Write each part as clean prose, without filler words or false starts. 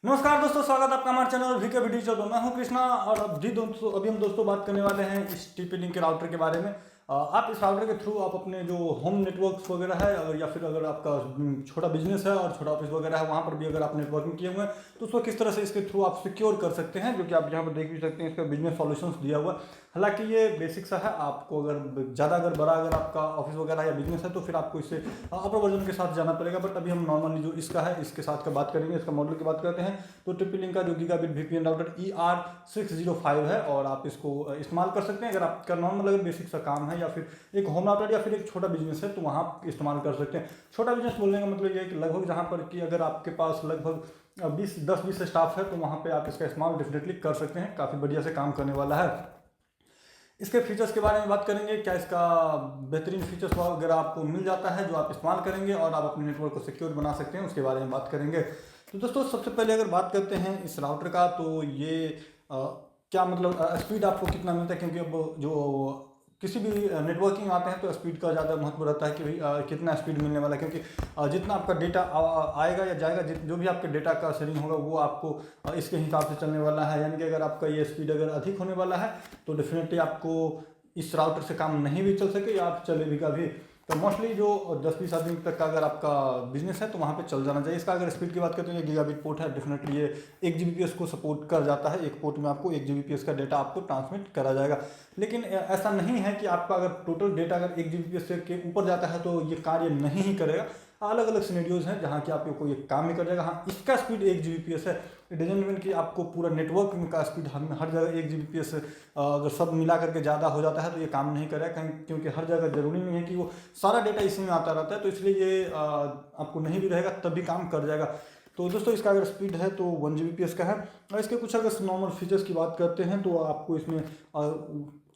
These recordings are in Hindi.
नमस्कार दोस्तों, स्वागत है आपका हमारे चैनल वीके वीडियो में। मैं हूं कृष्णा और अभी हम दोस्तों बात करने वाले हैं इस TP-Link के राउटर के बारे में। आप इस राउटर के थ्रू आप अपने जो होम नेटवर्क्स वगैरह है अगर या फिर अगर आपका छोटा बिजनेस है और छोटा ऑफिस वगैरह है वहाँ पर भी अगर आप नेटवर्किंग किए हुए हैं तो उसको किस तरह से इसके थ्रू आप सिक्योर कर सकते हैं, जो कि आप यहाँ पर देख भी सकते हैं। इसका बिजनेस सॉल्यूशंस दिया हुआ है। हालांकि ये बेसिक सा है, आपको अगर ज़्यादा अगर बड़ा अगर आपका ऑफिस वगैरह या बिजनेस है तो फिर आपको इसे अपर वर्जन के साथ जाना पड़ेगा। बट अभी हम नॉर्मली जो इसका है इसके साथ का बात करेंगे, इसका मॉडल की बात करते हैं। तो TP-Link का जो गीगाबिट VPN राउटर ER605 है और आप इसको इस्तेमाल कर सकते हैं। अगर आपका नॉर्मल अगर बेसिक सा काम है या फिर एक होम राउटर या फिर एक छोटा बिजनेस है तो वहाँ आप इस्तेमाल कर सकते हैं। छोटा बिजनेस बोलने का मतलब ये है कि लगभग जहाँ पर कि अगर आपके पास लगभग 10-20 स्टाफ है तो वहाँ पे आप इसका इस्तेमाल डेफिनेटली कर सकते हैं। काफ़ी बढ़िया से काम करने वाला है। इसके फीचर्स के बारे में बात करेंगे, क्या इसका बेहतरीन फीचर्स वगैरह आपको मिल जाता है जो आप इस्तेमाल करेंगे और आप अपने नेटवर्क को सिक्योर बना सकते हैं, उसके बारे में बात करेंगे। तो दोस्तों सबसे पहले अगर बात करते हैं इस राउटर का, तो ये क्या मतलब स्पीड आपको कितना मिलता है, क्योंकि अब जो किसी भी नेटवर्किंग आते हैं तो स्पीड का ज़्यादा महत्व रहता है कि भाई कितना स्पीड मिलने वाला है। क्योंकि जितना आपका डेटा आएगा या जाएगा, जो भी आपके डेटा का शेयरिंग होगा वो आपको इसके हिसाब से चलने वाला है। यानी कि अगर आपका ये स्पीड अगर अधिक होने वाला है तो डेफिनेटली आपको इस राउटर से काम नहीं भी चल सके या आप चले भी का भी। तो मोस्टली जो 10-20 आदमी तक का अगर आपका बिजनेस है तो वहाँ पे चल जाना चाहिए। इसका अगर स्पीड की बात करते हैं, ये गीगाबिट पोर्ट है, डेफिनेटली ये 1 Gbps को सपोर्ट कर जाता है। एक पोर्ट में आपको 1 Gbps का डेटा आपको ट्रांसमिट करा जाएगा। लेकिन ऐसा नहीं है कि आपका अगर टोटल डेटा अगर 1 Gbps से के ऊपर जाता है तो ये कार्य नहीं ही करेगा। अलग अलग सिनेरियोज हैं जहाँ कि आपको कोई काम नहीं कर जाएगा। हाँ, इसका स्पीड 1 Gbps है। इट डजंट मीन कि आपको पूरा नेटवर्क का स्पीड हर जगह 1 Gbps अगर सब मिला करके ज़्यादा हो जाता है तो ये काम नहीं करेगा, क्योंकि हर जगह जरूरी नहीं है कि वो सारा डेटा इसी में आता रहता है। तो इसलिए ये आपको नहीं भी रहेगा तब भी काम कर जाएगा। तो दोस्तों इसका अगर स्पीड है तो 1 Gbps का है। और इसके कुछ अगर नॉर्मल फीचर्स की बात करते हैं तो आपको इसमें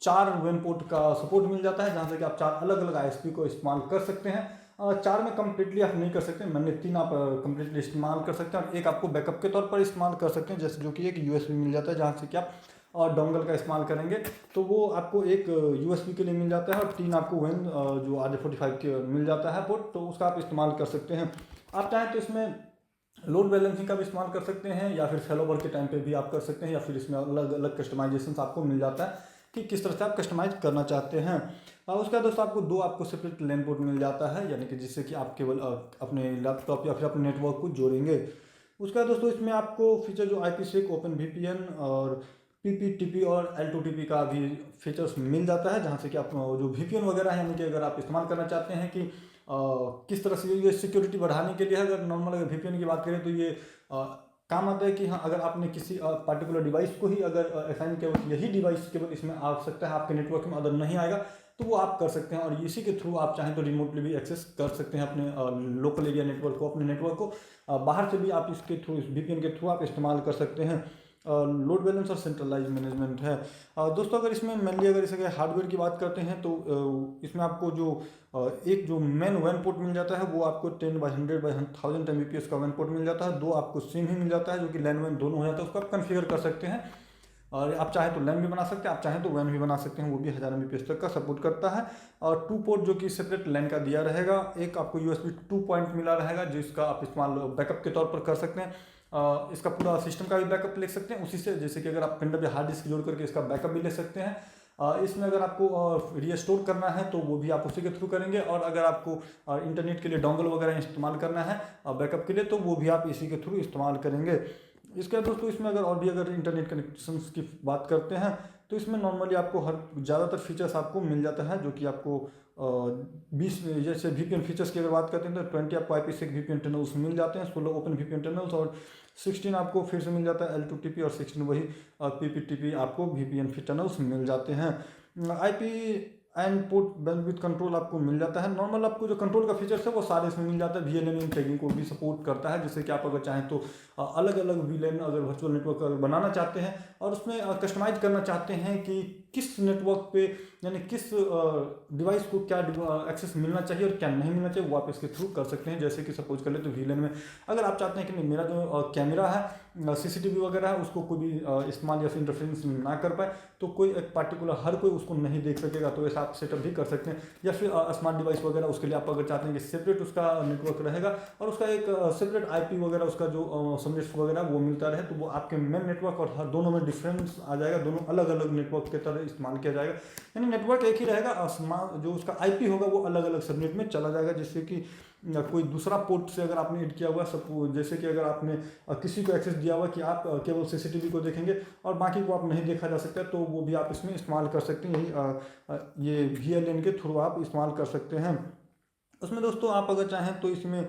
4 WAN पोर्ट का सपोर्ट मिल जाता है, जहाँ से कि आप 4 अलग अलग ISP को इस्तेमाल कर सकते हैं। 4 में कम्प्लीटली आप नहीं कर सकते, मैंने 3 आप कम्प्लीटली इस्तेमाल कर सकते हैं और एक आपको बैकअप के तौर पर इस्तेमाल कर सकते हैं, जैसे जो कि एक USB मिल जाता है, जहाँ से कि आप और डोंगल का इस्तेमाल करेंगे तो वो आपको एक USB के लिए मिल जाता है और 3 आपको WAN जो RJ45 के मिल जाता है पोर्ट, तो उसका आप इस्तेमाल कर सकते हैं। आप चाहें तो इसमें लोड बैलेंसिंग का भी इस्तेमाल कर सकते हैं या फिर फेलोवर के टाइम पे भी आप कर सकते हैं, या फिर इसमें अलग अलग कस्टमाइजेशन आपको मिल जाता है कि किस तरह से आप कस्टमाइज करना चाहते हैं। उसके बाद दोस्तों आपको सेपरेट लैन पोर्ट मिल जाता है, यानी कि जिससे कि आप केवल अपने लैपटॉप या फिर अपने नेटवर्क को जोड़ेंगे। उसके बाद दोस्तों इसमें आपको फीचर जो IPsec, OpenVPN और PPTP और L2TP का भी फीचर्स मिल जाता है, जहाँ से कि आप जो VPN वगैरह है, यानी कि अगर आप इस्तेमाल करना चाहते हैं कि किस तरह से ये सिक्योरिटी बढ़ाने के लिए, अगर नॉर्मल अगर VPN की बात करें तो ये काम आता है कि हाँ, अगर आपने किसी पार्टिकुलर डिवाइस को ही अगर असाइन किया हो, यही डिवाइस केवल इसमें आ सकता है, आपके नेटवर्क में अदर नहीं आएगा, तो वो आप कर सकते हैं। और इसी के थ्रू आप चाहें तो रिमोटली भी एक्सेस कर सकते हैं अपने लोकल एरिया नेटवर्क को, अपने नेटवर्क को बाहर से भी आप इसके थ्रू, इस VPN के थ्रू आप इस्तेमाल कर सकते हैं। लोड बैलेंस और सेंट्रलाइज मैनेजमेंट है। दोस्तों अगर इसमें मेनली अगर इसके हार्डवेयर की बात करते हैं तो इसमें आपको जो एक जो मेन WAN पोर्ट मिल जाता है वो आपको 10/100/1000 Mbps का WAN पोर्ट मिल जाता है। 2 आपको सिम ही मिल जाता है, जो कि LAN WAN दोनों हो जाता है, उसको आप कन्फिगर कर सकते हैं। और आप चाहें तो LAN भी बना सकते हैं, आप चाहें तो WAN भी बना सकते हैं, वो भी 1000 Mbps तक का सपोर्ट करता है। और 2 पोर्ट जो कि सेपरेट LAN का दिया रहेगा। एक आपको USB 2 पॉइंट मिला रहेगा जिसका आप इस्तेमाल बैकअप के तौर पर कर सकते हैं। इसका पूरा सिस्टम का भी बैकअप ले सकते हैं उसी से, जैसे कि अगर आप पेन ड्राइव या हार्ड डिस्क जोड़ करके इसका बैकअप भी ले सकते हैं। इसमें अगर आपको रीस्टोर करना है तो वो भी आप उसी के थ्रू करेंगे, और अगर आपको इंटरनेट के लिए डोंगल वगैरह इस्तेमाल करना है बैकअप के लिए तो वो भी आप इसी के थ्रू इस्तेमाल करेंगे। इसके बाद दोस्तों इसमें अगर और भी अगर इंटरनेट कनेक्शंस की बात करते हैं तो इसमें नॉर्मली आपको ज़्यादातर फीचर्स आपको मिल जाता है, जो कि आपको 20 जैसे VPN फीचर्स की अगर बात करते हैं तो 20 आपको IPsec VPN टनल्स मिल जाते हैं, 16 OpenVPN टनल्स और 16 आपको फिर से मिल जाता है L2TP और 16 वही PPTP आपको VPN टनल्स मिल जाते हैं। IP and port bandwidth control आपको मिल जाता है। नॉर्मल आपको जो कंट्रोल का फीचर्स है वो सारे इसमें मिल जाता है। VLAN टैगिंग को भी सपोर्ट करता है, जैसे कि आप अगर चाहें तो अलग अलग VLAN अगर वर्चुअल नेटवर्क अगर बनाना चाहते हैं और उसमें कस्टमाइज करना चाहते हैं कि किस नेटवर्क पे यानी किस डिवाइस को क्या एक्सेस मिलना चाहिए और क्या नहीं मिलना चाहिए, वो आप इसके थ्रू कर सकते हैं। जैसे कि सपोज कर ले तो VLAN में अगर आप चाहते हैं कि नहीं मेरा जो कैमरा है CCTV वगैरह है उसको कोई भी इस्तेमाल या फिर इंटरफेरेंस ना कर पाए, तो कोई एक पार्टिकुलर हर कोई उसको नहीं देख सकेगा, तो ऐसा आप सेटअप भी कर सकते हैं। या फिर स्मार्ट डिवाइस वगैरह उसके लिए आप अगर चाहते हैं कि सेपरेट उसका नेटवर्क रहेगा और उसका एक सेपरेट IP वगैरह उसका जो सबनेट्स वगैरह वो मिलता रहे, तो वो आपके मेन नेटवर्क और हर दोनों में डिफरेंस आ जाएगा, दोनों अलग अलग नेटवर्क की तरह इस्तेमाल किया जाएगा। यानी नेटवर्क एक ही रहेगा, जो उसका IP होगा वो अलग अलग सबनेट में चला जाएगा, जिससे कि कोई दूसरा पोर्ट से अगर आपने ऐड किया हुआ, सब जैसे कि अगर आपने किसी को एक्सेस दिया हुआ कि आप केवल CCTV को देखेंगे और बाकी को आप नहीं देखा जा सकता, तो वो भी आप इसमें इस्तेमाल कर सकते हैं। यही ये VLAN के थ्रू आप इस्तेमाल कर सकते हैं। उसमें दोस्तों आप अगर चाहें तो इसमें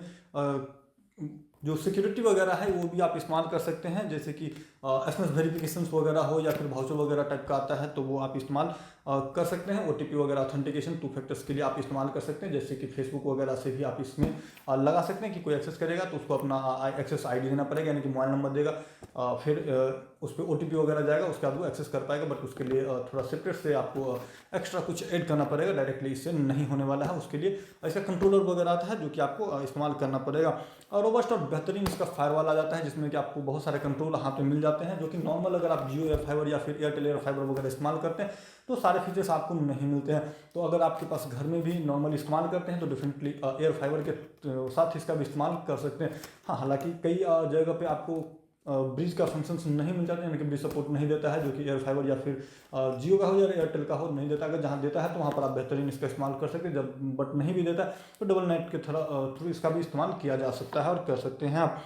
जो सिक्योरिटी वगैरह है वो भी आप इस्तेमाल कर सकते हैं, जैसे कि SMS वेरिफिकेशन वगैरह हो या फिर वाउचर वगैरह टाइप का आता है, तो वो आप इस्तेमाल कर सकते हैं। OTP वगैरह ऑथेंटिकेशन 2 फैक्टर्स के लिए आप इस्तेमाल कर सकते हैं, जैसे कि फेसबुक वगैरह से भी आप इसमें लगा सकते हैं कि कोई एक्सेस करेगा तो उसको अपना एक्सेस ID देना पड़ेगा, यानी कि मोबाइल नंबर देगा, फिर उस पर OTP वगैरह जाएगा, उसके बाद वो एक्सेस कर पाएगा। बट उसके लिए थोड़ा सेपरेट से आपको एक्स्ट्रा कुछ ऐड करना पड़ेगा, डायरेक्टली इससे नहीं होने वाला है। उसके लिए ऐसा कंट्रोलर वगैरह आता है जो कि आपको इस्तेमाल करना पड़ेगा। और रोबस्ट और बेहतरीन इसका फायरवॉल आ जाता है, जिसमें कि आपको बहुत सारे कंट्रोल हाथ में मिल जाते हैं, जो कि नॉर्मल अगर आप जियो एयर फाइबर या फिर एयरटेल एयर फाइबर वगैरह इस्तेमाल करते हैं तो सारे फीचर्स आपको नहीं मिलते हैं। तो अगर आपके पास घर में भी नॉर्मल इस्तेमाल करते हैं तो डेफिनेटली एयर फाइबर के साथ इसका भी इस्तेमाल कर सकते हैं। हाँ, हालांकि कई जगह पे आपको ब्रिज का फंक्शंस नहीं मिल जाते हैं, यानी कि ब्रिज सपोर्ट नहीं देता है, जो कि एयर फाइबर या फिर जियो का हो या एयरटेल का हो नहीं देता। अगर जहाँ देता है तो वहाँ पर आप बेहतरीन इसका इस्तेमाल कर सकते हैं, जब बट नहीं भी देता तो डबल नेट के थ्रू इसका भी इस्तेमाल किया जा सकता है और कर सकते हैं आप।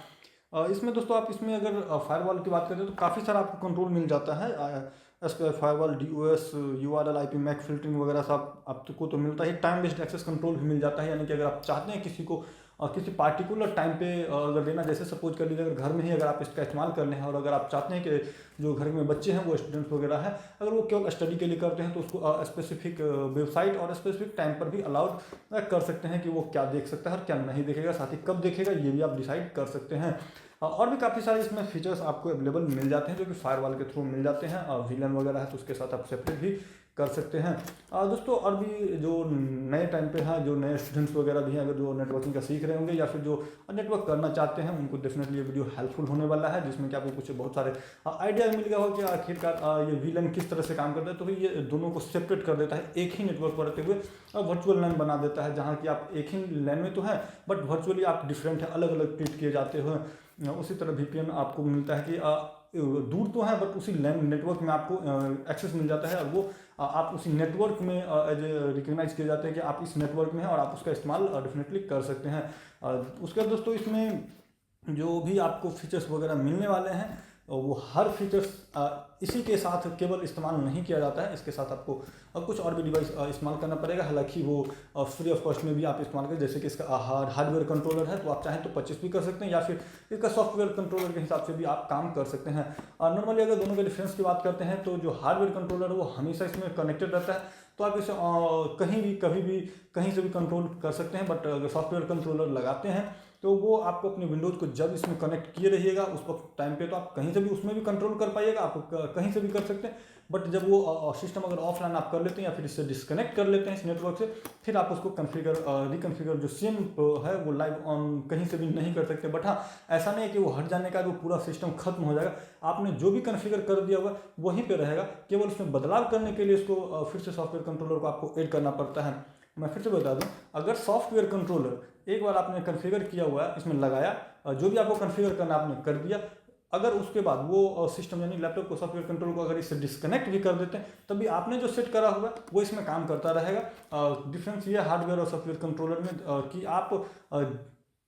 इसमें दोस्तों आप इसमें अगर फायरवॉल की बात करें तो काफ़ी सारा आपको कंट्रोल मिल जाता है। SPI firewall, DOS, URL, IP, MAC filtering वगैरह सब आपको तो मिलता है। टाइम बेस्ड एक्सेस कंट्रोल भी मिल जाता है, यानी कि अगर आप चाहते हैं किसी को किसी पार्टिकुलर टाइम पे अगर देना, जैसे सपोज कर लीजिए अगर घर में ही अगर आप इसका इस्तेमाल कर लें और अगर आप चाहते हैं कि जो घर में बच्चे हैं वो स्टूडेंट्स वगैरह हैं, अगर वो केवल स्टडी के लिए करते हैं तो उसको स्पेसिफिक वेबसाइट और स्पेसिफिक टाइम पर भी अलाउड कर सकते हैं कि वो क्या देख सकता है और क्या नहीं देखेगा, साथ ही कब देखेगा ये भी आप डिसाइड कर सकते हैं। और भी काफ़ी सारे इसमें फीचर्स आपको अवेलेबल मिल जाते हैं जो कि फायरवॉल के थ्रू मिल जाते हैं। VLAN वगैरह है तो उसके साथ आप सेपरेट भी कर सकते हैं। दोस्तों और भी जो नए टाइम पे हैं, जो नए स्टूडेंट्स वगैरह भी हैं, अगर जो नेटवर्किंग का सीख रहे होंगे या फिर जो नेटवर्क करना चाहते हैं, उनको डेफिनेटली ये वीडियो हेल्पफुल होने वाला है, जिसमें कि आपको कुछ बहुत सारे आइडिया मिल गया हो कि आखिरकार ये VLAN किस तरह से काम करता है। तो ये दोनों को सेपरेट कर देता है, एक ही नेटवर्क पर रहते हुए वर्चुअल लैन बना देता है, जहाँ कि आप एक ही लैन में तो हैं बट वर्चुअली आप डिफरेंट है, अलग अलग ट्रीट किए जाते हो। उसी तरह VPN आपको मिलता है कि दूर तो है बट उसी लैन नेटवर्क में आपको एक्सेस मिल जाता है और वो आप उसी नेटवर्क में एज रिकग्नाइज किए जाते हैं कि आप इस नेटवर्क में हैं और आप उसका इस्तेमाल डेफिनेटली कर सकते हैं। उसके बाद दोस्तों इसमें जो भी आपको फीचर्स वगैरह मिलने वाले हैं वो हर फीचर्स इसी के साथ केवल इस्तेमाल नहीं किया जाता है, इसके साथ आपको कुछ और भी डिवाइस इस्तेमाल करना पड़ेगा। हालांकि वो फ्री ऑफ कॉस्ट में भी आप इस्तेमाल करें, जैसे कि इसका हार्डवेयर कंट्रोलर है तो आप चाहें तो परचेस भी कर सकते हैं या फिर इसका सॉफ्टवेयर कंट्रोलर के हिसाब से भी आप काम कर सकते हैं। नॉर्मली अगर दोनों के डिफरेंस की बात करते हैं तो जो हार्डवेयर कंट्रोलर है वो हमेशा इसमें कनेक्टेड रहता है, तो आप इसे कहीं भी कभी भी कहीं से भी कंट्रोल कर सकते हैं। बट अगर सॉफ्टवेयर कंट्रोलर लगाते हैं तो वो आपको अपने विंडोज़ को जब इसमें कनेक्ट किए रहिएगा उस वक्त टाइम पे तो आप कहीं से भी उसमें भी कंट्रोल कर पाइएगा, आप कहीं से भी कर सकते हैं। बट जब वो सिस्टम अगर ऑफलाइन आप कर लेते हैं या फिर इससे डिस्कनेक्ट कर लेते हैं इस नेटवर्क से, फिर आप उसको रिकन्फिगर जो सेम है वो लाइव ऑन कहीं से भी नहीं कर सकते। बट हाँ, ऐसा नहीं है कि वो हट जाने का वो पूरा सिस्टम खत्म हो जाएगा, आपने जो भी कन्फिगर कर दिया हुआ वहीं पर रहेगा, केवल उसमें बदलाव करने के लिए इसको फिर से सॉफ्टवेयर कंट्रोलर को आपको ऐड करना पड़ता है। मैं फिर से बता दूं, अगर सॉफ्टवेयर कंट्रोलर एक बार आपने कॉन्फ़िगर किया हुआ है, इसमें लगाया, जो भी आपको कॉन्फ़िगर करना आपने कर दिया, अगर उसके बाद वो सिस्टम यानी लैपटॉप को सॉफ्टवेयर कंट्रोल को अगर इससे डिस्कनेक्ट भी कर देते हैं तभी आपने जो सेट करा हुआ है वो इसमें काम करता रहेगा। डिफरेंस ये हार्डवेयर और सॉफ्टवेयर कंट्रोलर में कि आप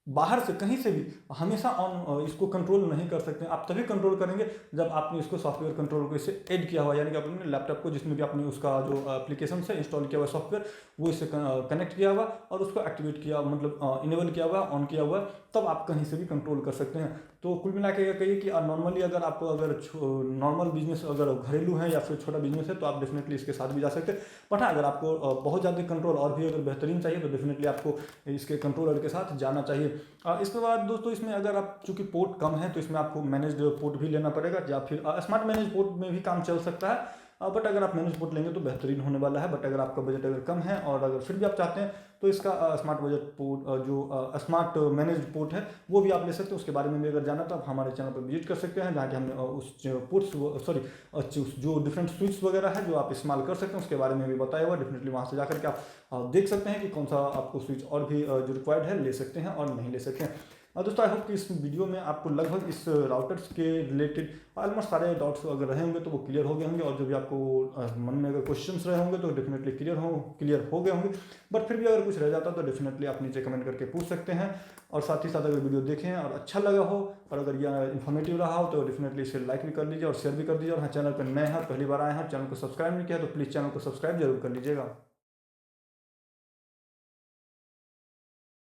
बाहर से कहीं से भी हमेशा ऑन इसको कंट्रोल नहीं कर सकते। आप तभी कंट्रोल करेंगे जब आपने इसको सॉफ्टवेयर कंट्रोल को इससे ऐड किया हुआ, यानी कि अपने लैपटॉप को जिसमें भी आपने उसका जो एप्लीकेशन से इंस्टॉल किया हुआ सॉफ्टवेयर वो इससे कनेक्ट किया हुआ और उसको एक्टिवेट किया, मतलब इनेबल किया हुआ, ऑन किया हुआ, तब आप कहीं से भी कंट्रोल कर सकते हैं। तो कुल मिला के कहिए कि नॉर्मली अगर आप नॉर्मल बिजनेस अगर घरेलू है या फिर छोटा बिजनेस है तो आप डेफिनेटली इसके साथ भी जा सकते हैं। बट हाँ, अगर आपको बहुत ज़्यादा कंट्रोल और भी अगर बेहतरीन चाहिए तो डेफिनेटली आपको इसके कंट्रोलर के साथ जाना चाहिए। इसके बाद दोस्तों इसमें अगर आप चूँकि पोर्ट कम है तो इसमें आपको मैनेज्ड पोर्ट भी लेना पड़ेगा या फिर स्मार्ट मैनेज पोर्ट में भी काम चल सकता है। बट अगर आप मैनेज पोर्ट लेंगे तो बेहतरीन होने वाला है। बट अगर आपका बजट अगर कम है और अगर फिर भी आप चाहते हैं तो इसका स्मार्ट बजट पोर्ट जो स्मार्ट मैनेज पोर्ट है वो भी आप ले सकते हैं। उसके बारे में भी अगर जाना तो आप हमारे चैनल पर विजिट कर सकते हैं, जहाँ कि हमने उस पोर्ट्स जो डिफरेंट स्विच वगैरह है जो आप इस्तेमाल कर सकते हैं उसके बारे में भी बताया हुआ। डेफिनेटली वहाँ से जाकर के आप देख सकते हैं कि कौन सा आपको स्विच और भी जो रिक्वायर्ड है ले सकते हैं और नहीं ले सकते हैं। दोस्तों आई होप कि इस वीडियो में आपको लगभग इस राउटर्स के रिलेटेड ऑलमोस्ट सारे डाउट्स अगर रहे होंगे तो वो क्लियर हो गए होंगे, और जो भी आपको मन में अगर क्वेश्चंस रहे होंगे तो डेफिनेटली क्लियर हो गए होंगे। बट फिर भी अगर कुछ रह जाता तो डेफिनेटली आप नीचे कमेंट करके पूछ सकते हैं। और साथ ही साथ अगर वीडियो देखें और अच्छा लगा हो और अगर यह इन्फॉर्मेटिव रहा हो तो डेफिनेटली इसे लाइक भी कर लीजिए और शेयर भी कर दीजिए। और हाँ, चैनल पर नए हैं, पहली बार आए हैं, चैनल को सब्सक्राइब नहीं किया तो प्लीज़ चैनल को सब्सक्राइब जरूर कर लीजिएगा।